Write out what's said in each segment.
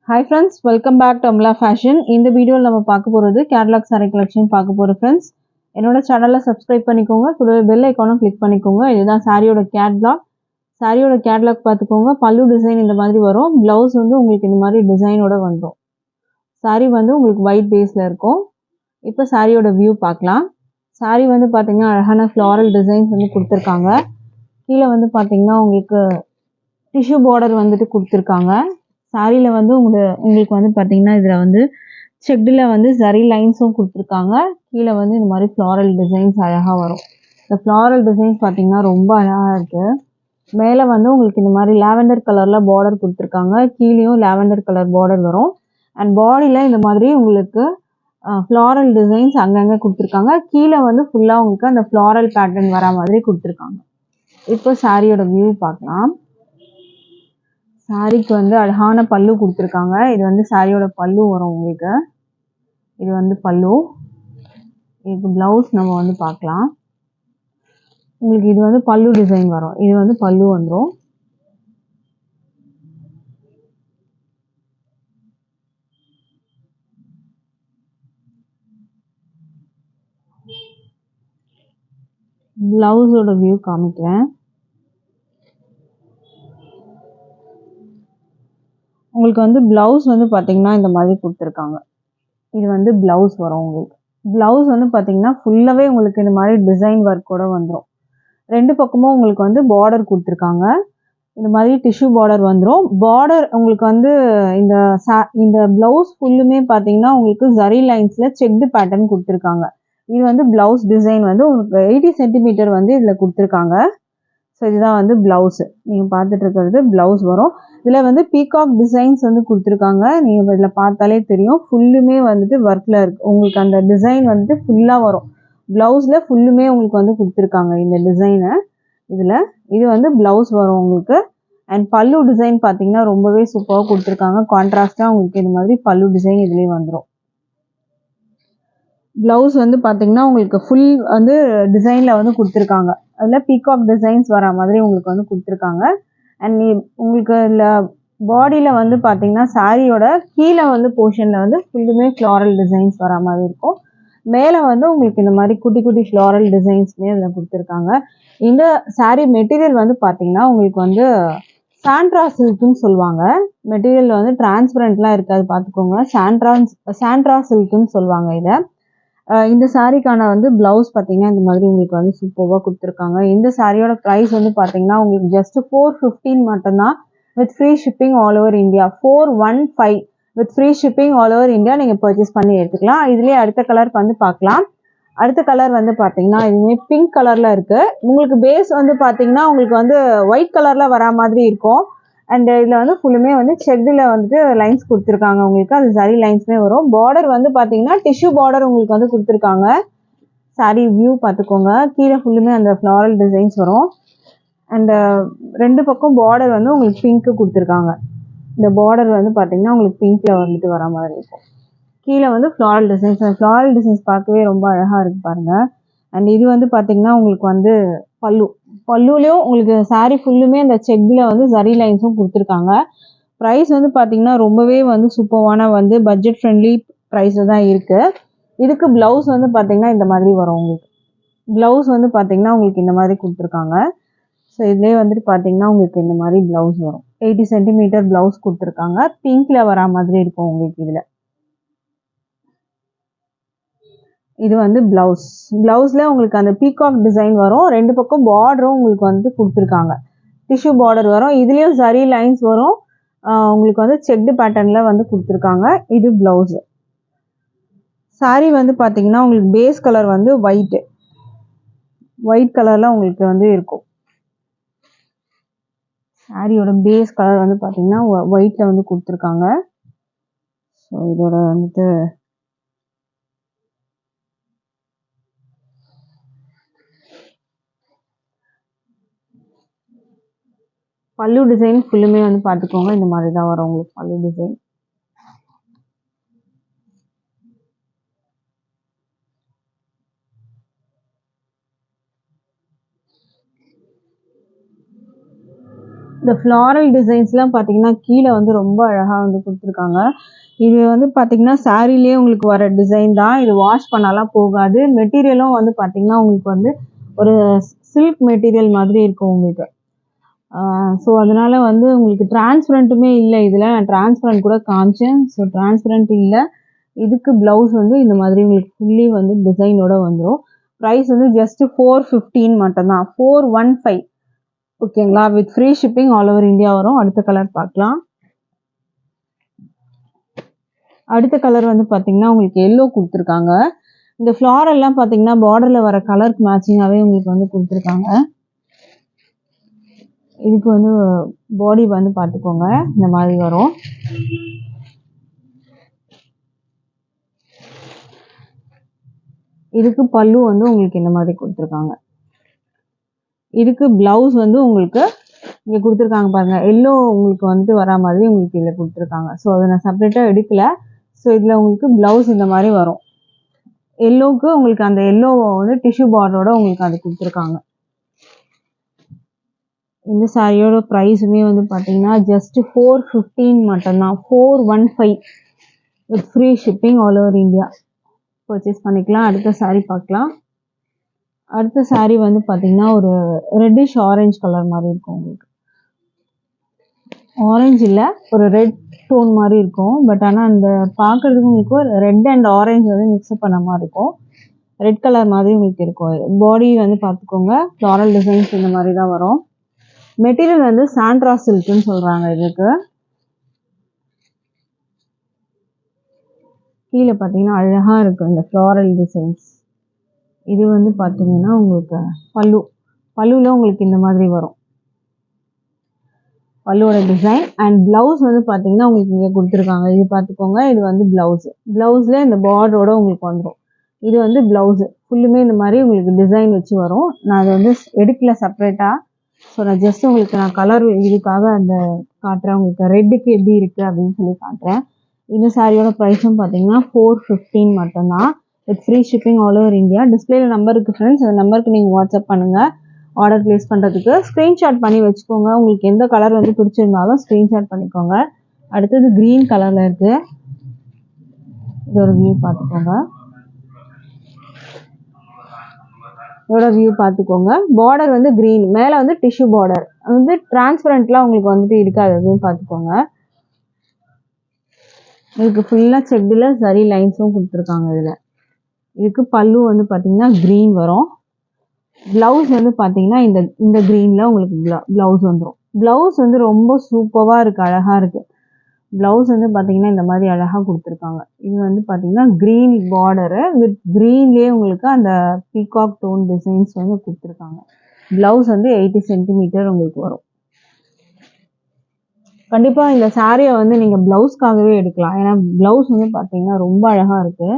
Hi friends, welcome back to Amla Fashion. இந்த வீடியோல நம்ம பார்க்க போறது கேட்டலாக் saree collection பார்க்க போறோம் friends. என்னோட சேனலை சப்ஸ்கிரைப் பண்ணிக்கோங்க. கூடவே பெல் ஐகானும் கிளிக் பண்ணிக்கோங்க. இதுதான் சாரியோட கேட்டலாக். சாரியோட கேட்டலாக் பார்த்துக்கோங்க. பல்லு டிசைன் இந்த மாதிரி வரும். பிளவுஸ் வந்து உங்களுக்கு இந்த மாதிரி டிசைனோட வந்துரும். சாரி வந்து உங்களுக்கு ஒயிட் பேஸ்ல இருக்கும். இப்போ சாரியோட வியூ பார்க்கலாம். சாரி வந்து பாத்தீங்கன்னா அழகான ஃப்ளாரல் டிசைன்ஸ் வந்து கொடுத்துருக்காங்க. கீழே வந்து பாத்தீங்கன்னா உங்களுக்கு டிஷ்யூ பார்டர் வந்துட்டு கொடுத்துருக்காங்க. சாரியில வந்து உங்களுக்கு வந்து பார்த்தீங்கன்னா இதில் வந்து செக்டில் வந்து சரி லைன்ஸும் கொடுத்துருக்காங்க. கீழே வந்து இந்த மாதிரி ஃப்ளாரல் டிசைன்ஸ் அழகாக வரும். இந்த ஃப்ளாரல் டிசைன்ஸ் பார்த்தீங்கன்னா ரொம்ப அழகாக இருக்குது. மேலே வந்து உங்களுக்கு இந்த மாதிரி லாவெண்டர் கலரில் பார்டர் கொடுத்துருக்காங்க. கீழேயும் லாவெண்டர் கலர் பார்டர் வரும். அண்ட் பாடியில் இந்த மாதிரி உங்களுக்கு ஃப்ளாரல் டிசைன்ஸ் அங்கங்கே கொடுத்துருக்காங்க. கீழே வந்து ஃபுல்லாக உங்களுக்கு அந்த ஃப்ளாரல் பேட்டர்ன் வர மாதிரி கொடுத்துருக்காங்க. இப்போ சாரியோட வியூ பார்க்கலாம். சாரிக்கு வந்து அழகான பல்லு கொடுத்துருக்காங்க. இது வந்து சாரியோட பல்லு வரும் உங்களுக்கு. இது வந்து பல்லு. இதுக்கு பிளவுஸ் நம்ம வந்து பார்க்கலாம். உங்களுக்கு இது வந்து பல்லு டிசைன் வரும். இது வந்து பல்லு வந்துடும். பிளவுஸோட வியூ காமிக்கிறேன். உங்களுக்கு வந்து பிளவுஸ் வந்து பார்த்தீங்கன்னா இந்த மாதிரி கொடுத்துருக்காங்க. இது வந்து பிளவுஸ் வரும் உங்களுக்கு. பிளவுஸ் வந்து பார்த்தீங்கன்னா ஃபுல்லாகவே உங்களுக்கு இந்த மாதிரி டிசைன் ஒர்க்கோட வந்துடும். ரெண்டு பக்கமும் உங்களுக்கு வந்து பார்டர் கொடுத்துருக்காங்க. இந்த மாதிரி டிஷ்யூ பார்டர் வந்துடும். பார்டர் உங்களுக்கு வந்து இந்த பிளவுஸ் ஃபுல்லுமே பார்த்தீங்கன்னா உங்களுக்கு ஜரி லைன்ஸில் செக்டு பேட்டர்ன் கொடுத்துருக்காங்க. இது வந்து பிளவுஸ் டிசைன் வந்து உங்களுக்கு 80 சென்டிமீட்டர் வந்து இதில் கொடுத்துருக்காங்க. ஸோ இதுதான் வந்து பிளவுஸு. நீங்கள் பார்த்துட்டு இருக்கிறது பிளவுஸ் வரும். இதில் வந்து பீகாக் டிசைன்ஸ் வந்து கொடுத்துருக்காங்க. நீங்கள் இதில் பார்த்தாலே தெரியும். ஃபுல்லுமே வந்துட்டு ஒர்க்கில் இருக்குது. உங்களுக்கு அந்த டிசைன் வந்துட்டு ஃபுல்லாக வரும். ப்ளவுஸில் ஃபுல்லுமே உங்களுக்கு வந்து கொடுத்துருக்காங்க இந்த டிசைனை. இதில் இது வந்து பிளவுஸ் வரும் உங்களுக்கு. அண்ட் பல்லு டிசைன் பார்த்தீங்கன்னா ரொம்பவே சூப்பராக கொடுத்துருக்காங்க. கான்ட்ராஸ்டாக உங்களுக்கு இந்த மாதிரி பல்லு டிசைன் இதுலேயே வந்துடும். பிளவுஸ் வந்து பார்த்தீங்கன்னா உங்களுக்கு ஃபுல் வந்து டிசைனில் வந்து கொடுத்துருக்காங்க. அதில் பீகாக் டிசைன்ஸ் வர மாதிரி உங்களுக்கு வந்து கொடுத்துருக்காங்க. அண்ட் உங்களுக்கு இதில் பாடியில் வந்து பார்த்தீங்கன்னா சாரியோட கீழே வந்து போர்ஷனில் வந்து ஃபுல்லுமே ஃப்ளாரல் டிசைன்ஸ் வர மாதிரி இருக்கும். மேலே வந்து உங்களுக்கு இந்த மாதிரி குட்டி குட்டி ஃப்ளாரல் டிசைன்ஸ்மே அதில் கொடுத்துருக்காங்க. இந்த சாரீ மெட்டீரியல் வந்து பார்த்தீங்கன்னா உங்களுக்கு வந்து சாண்ட்ரா சில்க்குன்னு சொல்லுவாங்க. மெட்டீரியல் வந்து டிரான்ஸ்பரண்ட்லாம் இருக்காது பார்த்துக்கோங்க. சாண்ட்ரா சில்க்குன்னு சொல்லுவாங்க இதை. இந்த சாரீக்கான வந்து பிளவுஸ் பார்த்தீங்கன்னா இந்த மாதிரி உங்களுக்கு வந்து சூப்பராக கொடுத்துருக்காங்க. இந்த சாரியோட ப்ரைஸ் வந்து பார்த்தீங்கன்னா உங்களுக்கு ஜஸ்ட் 415 மட்டும்தான். With free shipping all over India. 415 with free shipping all over India நீங்கள் பர்ச்சேஸ் பண்ணி எடுத்துக்கலாம். இதுலேயே அடுத்த கலருக்கு வந்து பார்க்கலாம். அடுத்த கலர் வந்து பார்த்தீங்கன்னா இதுவுமே பிங்க் கலரில் இருக்குது. உங்களுக்கு பேஸ் வந்து பார்த்தீங்கன்னா உங்களுக்கு வந்து ஒயிட் கலரில் வரா மாதிரி இருக்கும். அண்ட் இதில் வந்து ஃபுல்லுமே வந்து செக்டில் வந்துட்டு லைன்ஸ் கொடுத்துருக்காங்க உங்களுக்கு. அது சரி லைன்ஸ்மே வரும். பார்டர் வந்து பார்த்தீங்கன்னா டிஷ்யூ பார்டர் உங்களுக்கு வந்து கொடுத்துருக்காங்க. சாரி வியூ பார்த்துக்கோங்க. கீழே ஃபுல்லுமே அந்த ஃப்ளாரல் டிசைன்ஸ் வரும். அண்டு ரெண்டு பக்கம் பார்டர் வந்து உங்களுக்கு பிங்க்கு கொடுத்துருக்காங்க. இந்த பார்டர் வந்து பார்த்தீங்கன்னா உங்களுக்கு பிங்க்கில் வந்துட்டு வர மாதிரி இருக்கும். கீழே வந்து ஃப்ளாரல் டிசைன்ஸ். அந்த ஃப்ளாரல் டிசைன்ஸ் பார்க்கவே ரொம்ப அழகாக இருக்குது பாருங்கள். அண்ட் இது வந்து பார்த்தீங்கன்னா உங்களுக்கு வந்து பல்லுலேயும் உங்களுக்கு சாரீ ஃபுல்லுமே அந்த செக்கில் வந்து சரி லைன்ஸும் கொடுத்துருக்காங்க. ப்ரைஸ் வந்து பார்த்தீங்கன்னா ரொம்பவே வந்து சூப்பரான வந்து பட்ஜெட் ஃப்ரெண்ட்லி ப்ரைஸில் தான் இருக்குது. இதுக்கு ப்ளவுஸ் வந்து பார்த்தீங்கன்னா இந்த மாதிரி வரும் உங்களுக்கு. ப்ளவுஸ் வந்து பார்த்தீங்கன்னா உங்களுக்கு இந்த மாதிரி கொடுத்துருக்காங்க. ஸோ இதுலேயே வந்துட்டு பார்த்தீங்கன்னா உங்களுக்கு இந்த மாதிரி ப்ளவுஸ் வரும். 80 சென்டிமீட்டர் ப்ளவுஸ் கொடுத்துருக்காங்க. பிங்க்கில் வரா மாதிரி இருக்கும் உங்களுக்கு இதில். இது வந்து பிளவுஸ். பிளவுஸில் உங்களுக்கு அந்த பீகாக் டிசைன் வரும். ரெண்டு பக்கம் பார்டரும் உங்களுக்கு வந்து கொடுத்துருக்காங்க. டிஷ்யூ பார்டர் வரும். இதுலேயும் சரி லைன்ஸ் வரும். உங்களுக்கு வந்து செக்டு பேட்டர்னில் வந்து கொடுத்துருக்காங்க. இது பிளவுஸு. சாரீ வந்து பார்த்தீங்கன்னா உங்களுக்கு பேஸ் கலர் வந்து ஒயிட் கலரில் உங்களுக்கு வந்து இருக்கும். சாரியோட பேஸ் கலர் வந்து பார்த்தீங்கன்னா ஒயிட்டில் வந்து கொடுத்துருக்காங்க. ஸோ இதோட வந்துட்டு பல்லு டிசைன் ஃபுல்லுமே வந்து பார்த்துக்கோங்க. இந்த மாதிரி தான் வரும் உங்களுக்கு பல்லு டிசைன். இந்த ஃப்ளாரல் டிசைன்ஸ்லாம் பார்த்தீங்கன்னா கீழே வந்து ரொம்ப அழகாக வந்து கொடுத்துருக்காங்க. இது வந்து பார்த்தீங்கன்னா சாரீலேயே உங்களுக்கு வர டிசைன் தான். இது வாஷ் பண்ணாலாம் போகாது. மெட்டீரியலும் வந்து பார்த்தீங்கன்னா உங்களுக்கு வந்து ஒரு சில்க் மெட்டீரியல் மாதிரி இருக்கும் உங்களுக்கு. ஸோ அதனால வந்து உங்களுக்கு டிரான்ஸ்பரண்ட்டுமே இல்லை. இதில் நான் டிரான்ஸ்பரண்ட் கூட காமிச்சேன். ஸோ டிரான்ஸ்பரண்ட் இல்லை. இதுக்கு ப்ளவுஸ் வந்து இந்த மாதிரி உங்களுக்கு ஃபுல்லி வந்து டிசைனோட வந்துடும். ப்ரைஸ் வந்து ஜஸ்ட் 415 மட்டும்தான். 415. ஓகேங்களா? With free shipping all over India வரும். அடுத்த கலர் பார்க்கலாம். அடுத்த கலர் வந்து பார்த்தீங்கன்னா உங்களுக்கு எல்லோ கொடுத்துருக்காங்க. இந்த ஃப்ளாரெல்லாம் பார்த்தீங்கன்னா பார்டரில் வர கலருக்கு மேட்சிங்காகவே உங்களுக்கு வந்து கொடுத்துருக்காங்க. இதுக்கு வந்து பாடி வந்து பார்த்துக்கோங்க, இந்த மாதிரி வரும். இதுக்கு பல்லு வந்து உங்களுக்கு இந்த மாதிரி கொடுத்துருக்காங்க. இதுக்கு பிளவுஸ் வந்து உங்களுக்கு இங்கே கொடுத்துருக்காங்க பாருங்க. எல்லோ உங்களுக்கு வந்துட்டு வரா மாதிரி உங்களுக்கு இதில் கொடுத்துருக்காங்க. ஸோ அதை நான் செப்பரேட்டாக எடுக்கல. ஸோ இதில் உங்களுக்கு பிளவுஸ் இந்த மாதிரி வரும். எல்லோவுக்கு உங்களுக்கு அந்த எல்லோ வந்து டிஷ்யூ பார்டரோட உங்களுக்கு அது கொடுத்துருக்காங்க. இந்த சாரியோட ப்ரைஸுமே வந்து பார்த்தீங்கன்னா ஜஸ்ட் 415 மட்டும்தான். 415 with free shipping all over India purchase பண்ணிக்கலாம். அடுத்த சாரீ பார்க்கலாம். அடுத்த சாரீ வந்து பார்த்தீங்கன்னா ஒரு ரெட்டிஷ் ஆரஞ்சு கலர் மாதிரி இருக்கும் உங்களுக்கு. ஆரஞ்சு இல்லை, ஒரு ரெட் டோன் மாதிரி இருக்கும். பட் ஆனால் அந்த பார்க்குறதுக்கு உங்களுக்கு ஒரு ரெட் அண்ட் ஆரஞ்சு வந்து மிக்ஸ்அப் பண்ண மாதிரி இருக்கும். ரெட் கலர் மாதிரி உங்களுக்கு இருக்கும். பாடி வந்து பார்த்துக்கோங்க, ஃப்ளாரல் டிசைன்ஸ் இந்த மாதிரி தான் வரும். மெட்டீரியல் வந்து சாண்ட்ரா சில்க்குன்னு சொல்கிறாங்க. இதுக்கு கீழே பார்த்தீங்கன்னா அழகாக இருக்கும் இந்த ஃப்ளாரல் டிசைன்ஸ். இது வந்து பார்த்தீங்கன்னா உங்களுக்கு பல்லுவில் உங்களுக்கு இந்த மாதிரி வரும். பல்லுவோட டிசைன் அண்ட் பிளவுஸ் வந்து பார்த்தீங்கன்னா உங்களுக்கு இங்கே கொடுத்துருக்காங்க. இது பார்த்துக்கோங்க. இது வந்து பிளவுஸில் இந்த பார்டரோட உங்களுக்கு வந்துடும். இது வந்து பிளவுஸு ஃபுல்லுமே இந்த மாதிரி உங்களுக்கு டிசைன் வச்சு வரும். நான் அதை வந்து எடுக்கல செப்பரேட்டாக. ஸோ நான் ஜஸ்ட் உங்களுக்கு நான் கலர் இதுக்காக அந்த காட்டுறேன். உங்களுக்கு ரெட்டுக்கு எப்படி இருக்குது அப்படின்னு சொல்லி காட்டுறேன். இந்த சாரியோட ப்ரைஸும் பார்த்தீங்கன்னா 415 மட்டும்தான் with free shipping all over India. டிஸ்பிளேல நம்பர் இருக்குது ஃப்ரெண்ட்ஸ். அந்த நம்பருக்கு நீங்கள் வாட்ஸ்அப் பண்ணுங்கள். ஆர்டர் ப்ளேஸ் பண்ணுறதுக்கு ஸ்க்ரீன்ஷாட் பண்ணி வச்சுக்கோங்க. உங்களுக்கு எந்த கலர் வந்து பிடிச்சிருந்தாலும் ஸ்க்ரீன்ஷாட் பண்ணிக்கோங்க. அடுத்தது க்ரீன் கலரில் இருக்குது. இது ஒரு வியூ பார்த்துக்கோங்க. இதோட வியூ பார்த்துக்கோங்க. பார்டர் வந்து க்ரீன், மேலே வந்து டிஷ்யூ பார்டர் வந்து டிரான்ஸ்பரண்ட்லாம் உங்களுக்கு வந்துட்டு இருக்காது. அதுவும் பார்த்துக்கோங்க. இதுக்கு ஃபுல்லாக செட்டில் சரி லைன்ஸும் கொடுத்துருக்காங்க. இதில் இதுக்கு பல்லு வந்து பார்த்தீங்கன்னா க்ரீன் வரும். ப்ளவுஸ் வந்து பார்த்தீங்கன்னா இந்த க்ரீனில் உங்களுக்கு ப்ளவுஸ் வந்துடும். ப்ளவுஸ் வந்து ரொம்ப சூப்பராக இருக்குது, அழகாக இருக்குது. ப்ளவுஸ் வந்து பார்த்தீங்கன்னா இந்த மாதிரி அழகாக கொடுத்துருக்காங்க. இது வந்து பார்த்தீங்கன்னா க்ரீன் பார்டரு வித் க்ரீன்லேயே உங்களுக்கு அந்த பீகாக் டோன் டிசைன்ஸ் வந்து கொடுத்துருக்காங்க. ப்ளவுஸ் வந்து 80 சென்டிமீட்டர் உங்களுக்கு வரும். கண்டிப்பாக இந்த சாரியை வந்து நீங்கள் ப்ளவுஸ்க்காகவே எடுக்கலாம். ஏன்னா ப்ளவுஸ் வந்து பார்த்தீங்கன்னா ரொம்ப அழகாக இருக்குது.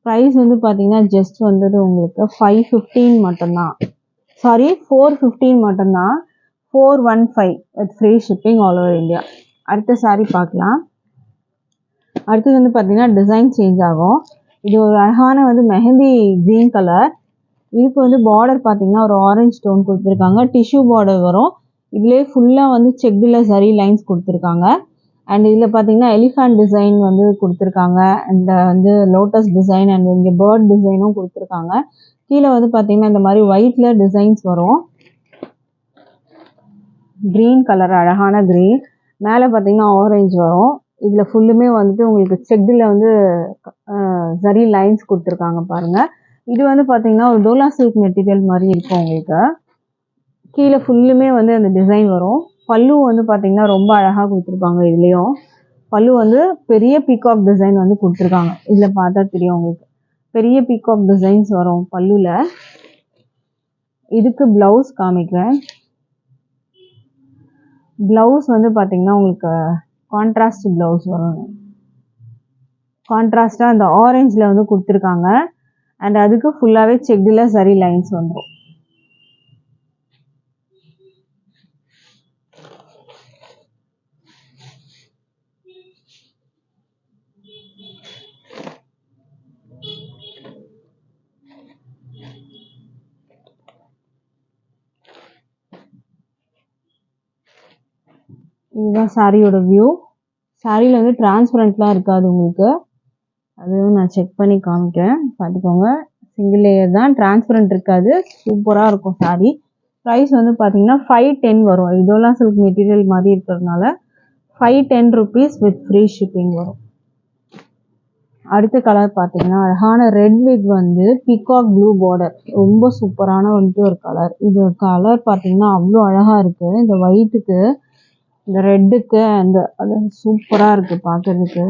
ப்ரைஸ் வந்து பார்த்தீங்கன்னா ஜஸ்ட் வந்துட்டு உங்களுக்கு 515 மட்டும்தான். சாரி 415 மட்டும்தான். 415 with free shipping all over India. அடுத்த சாரி பார்க்கலாம். அடுத்தது வந்து பார்த்தீங்கன்னா டிசைன் சேஞ்ச் ஆகும். இது ஒரு அழகான வந்து மெஹந்தி க்ரீன் கலர். இதுக்கு வந்து பார்டர் பார்த்தீங்கன்னா ஒரு ஆரஞ்சு டோன் கொடுத்துருக்காங்க. டிஷ்யூ பார்டர் வரும். இதுலேயே ஃபுல்லாக வந்து செக்டில் சரி லைன்ஸ் கொடுத்துருக்காங்க. அண்ட் இதில் பார்த்தீங்கன்னா எலிஃபண்ட் டிசைன் வந்து கொடுத்துருக்காங்க. அண்ட் வந்து லோட்டஸ் டிசைன் அண்ட் இங்கே பேர்ட் டிசைனும் கொடுத்துருக்காங்க. கீழே வந்து பார்த்தீங்கன்னா இந்த மாதிரி ஒயிட்டில் டிசைன்ஸ் வரும். க்ரீன் கலர், அழகான க்ரீன். மேலே பார்த்தீங்கன்னா ஆரஞ்சு வரும். இதில் ஃபுல்லுமே வந்துட்டு உங்களுக்கு செக்டில் வந்து சரி லைன்ஸ் கொடுத்துருக்காங்க பாருங்கள். இது வந்து பார்த்தீங்கன்னா ஒரு டோலா சில்க் மெட்டீரியல் மாதிரி இருக்கும் உங்களுக்கு. கீழே ஃபுல்லுமே வந்து அந்த டிசைன் வரும். பல்லு வந்து பார்த்தீங்கன்னா ரொம்ப அழகாக கொடுத்துருப்பாங்க. இதுலேயும் பல்லு வந்து பெரிய பீகாக் டிசைன் வந்து கொடுத்துருக்காங்க. இதில் பார்த்தா தெரியும் உங்களுக்கு பெரிய பீகாக் டிசைன்ஸ் வரும் பல்லுவில். இதுக்கு ப்ளவுஸ் காமிக்கிறேன். ப்ளவுஸ் வந்து பார்த்தீங்கன்னா உங்களுக்கு கான்ட்ராஸ்ட் ப்ளவுஸ் வரும். கான்ட்ராஸ்டாக அந்த ஆரஞ்சில் வந்து கொடுத்துருக்காங்க. அண்ட் அதுக்கு ஃபுல்லாகவே செக்டில் சரி லைன்ஸ் வந்துடும். இதுதான் சாரியோட வியூ. சாரியில் வந்து டிரான்ஸ்பரண்ட்லாம் இருக்காது உங்களுக்கு, அதுவும் நான் செக் பண்ணி காமிக்கிறேன் பார்த்துக்கோங்க. சிங்கிள் லேயர் தான், டிரான்ஸ்பரண்ட் இருக்காது, சூப்பராக இருக்கும் சாரி. ப்ரைஸ் வந்து பார்த்தீங்கன்னா 510 வரும். இதோலா சில்க் மெட்டீரியல் மாதிரி இருக்கிறதுனால 510 rupees வித் ஃப்ரீ ஷிப்பிங் வரும். அடுத்த கலர் பார்த்தீங்கன்னா அழகான ரெட் வித் வந்து பீகாக் ப்ளூ பார்டர், ரொம்ப சூப்பரான வந்துட்டு ஒரு கலர். இது கலர் பார்த்தீங்கன்னா அவ்வளோ அழகாக இருக்குது. இந்த ஒயிட்டுக்கு இந்த ரெட்டுக்கு அது சூப்பராக இருக்குது பார்க்குறதுக்கு.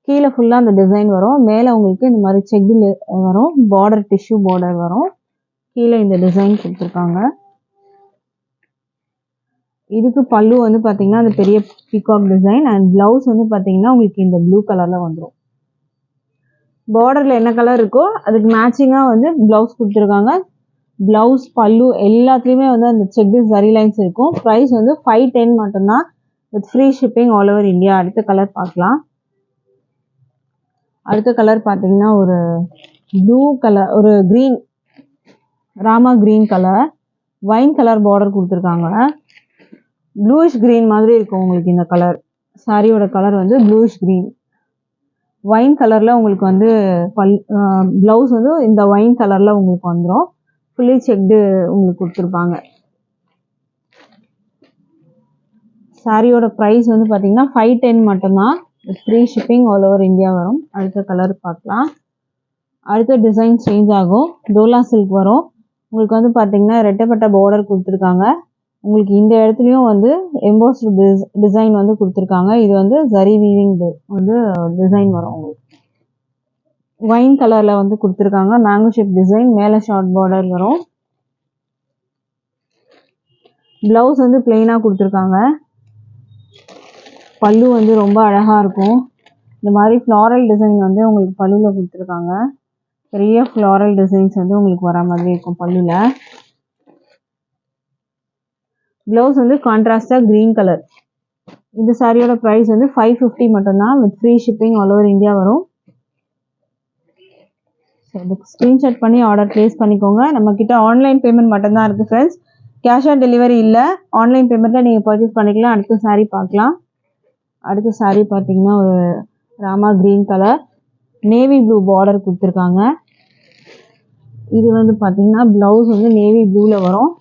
கீழே ஃபுல்லாக அந்த டிசைன் வரும், மேலே உங்களுக்கு இந்த மாதிரி செக்கில் வரும், பார்டர் டிஷ்யூ பார்டர் வரும், கீழே இந்த டிசைன் கொடுத்துருக்காங்க. இதுக்கு பல்லு வந்து பார்த்தீங்கன்னா அந்த பெரிய பீகாக் டிசைன் அண்ட் ப்ளவுஸ் வந்து பார்த்தீங்கன்னா உங்களுக்கு இந்த ப்ளூ கலரில் வந்துடும். பார்டரில் என்ன கலர் இருக்கோ அதுக்கு மேட்சிங்காக வந்து ப்ளவுஸ் கொடுத்துருக்காங்க. ப்ளவுஸ் பல்லு எல்லாத்துலேயுமே வந்து அந்த செக்டு சரி லைன்ஸ் இருக்கும். ப்ரைஸ் வந்து 510 மட்டும்தான் with free shipping all over India. அடுத்த கலர் பார்க்கலாம். அடுத்த கலர் பார்த்தீங்கன்னா ஒரு ப்ளூ கலர், ஒரு green, Rama green colour, wine colour border கொடுத்துருக்காங்க. ப்ளூயிஷ் க்ரீன் மாதிரி இருக்கும் உங்களுக்கு இந்த கலர். சாரியோட கலர் வந்து ப்ளூயிஷ் க்ரீன், வைன் கலரில் உங்களுக்கு வந்து ப்ளவுஸ் வந்து இந்த வைன் கலரில் உங்களுக்கு வந்துடும். ஃபுல்லி செக்டு உங்களுக்கு கொடுத்துருப்பாங்க. சாரியோட ப்ரைஸ் வந்து பார்த்தீங்கன்னா 510 மட்டும்தான் with free shipping all over India வரும். அடுத்த கலர் பார்க்கலாம். அடுத்த டிசைன் சேஞ்ச் ஆகும், டோலா சில்க் வரும். உங்களுக்கு வந்து பார்த்தீங்கன்னா ரெட்டைப்பட்ட பார்டர் கொடுத்துருக்காங்க. உங்களுக்கு இந்த இடத்துலையும் வந்து எம்போஸ்டு டிசைன் வந்து கொடுத்துருக்காங்க. இது வந்து ஜரி வீவிங் வந்து டிசைன் வரும் உங்களுக்கு. வைன் கலரில் வந்து கொடுத்துருக்காங்க, மேங்கோ ஷேப் டிசைன், மேலே ஷார்ட் பார்டர் வரும். ப்ளவுஸ் வந்து பிளெயினாக கொடுத்துருக்காங்க. பல்லு வந்து ரொம்ப அழகாக இருக்கும். இந்த மாதிரி ஃப்ளாரல் டிசைன் வந்து உங்களுக்கு பல்லுவில் கொடுத்துருக்காங்க. பெரிய ஃப்ளாரல் டிசைன்ஸ் வந்து உங்களுக்கு வர மாதிரி இருக்கும் பல்லுவில். ப்ளவுஸ் வந்து கான்ட்ராஸ்டாக க்ரீன் கலர். இந்த சாரியோட ப்ரைஸ் வந்து 550 மட்டும்தான் with free shipping all over India வரும். இதுக்கு ஸ்க்ரீன்ஷாட் பண்ணி ஆர்டர் ப்ளேஸ் பண்ணிக்கோங்க. நம்மக்கிட்ட ஆன்லைன் பேமெண்ட் மட்டும்தான் இருக்குது ஃப்ரெண்ட்ஸ், கேஷ் ஆன் டெலிவரி இல்லை. ஆன்லைன் பேமெண்ட்டில் நீங்கள் பர்ச்சேஸ் பண்ணிக்கலாம். அடுத்த சாரீ பார்க்கலாம். அடுத்த சாரீ பார்த்தீங்கன்னா ஒரு Rama green colour, navy blue border கொடுத்துருக்காங்க. இது வந்து பார்த்தீங்கன்னா ப்ளவுஸ் வந்து நேவி ப்ளூவில் வரும்.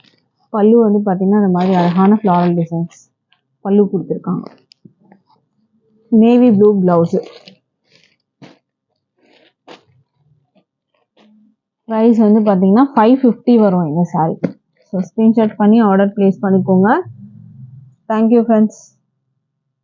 பல்லு வந்து பார்த்தீங்கன்னா இந்த மாதிரி அழகான ஃப்ளாரல் டிசைன்ஸ் பல்லு கொடுத்துருக்காங்க. Navy blue blouse. ப்ரைஸ் வந்து பார்த்தீங்கன்னா 550 வரும் இந்த சாரீ. ஸோ ஸ்க்ரீன்ஷாட் பண்ணி ஆர்டர் ப்ளேஸ் பண்ணிக்கோங்க. Thank you friends.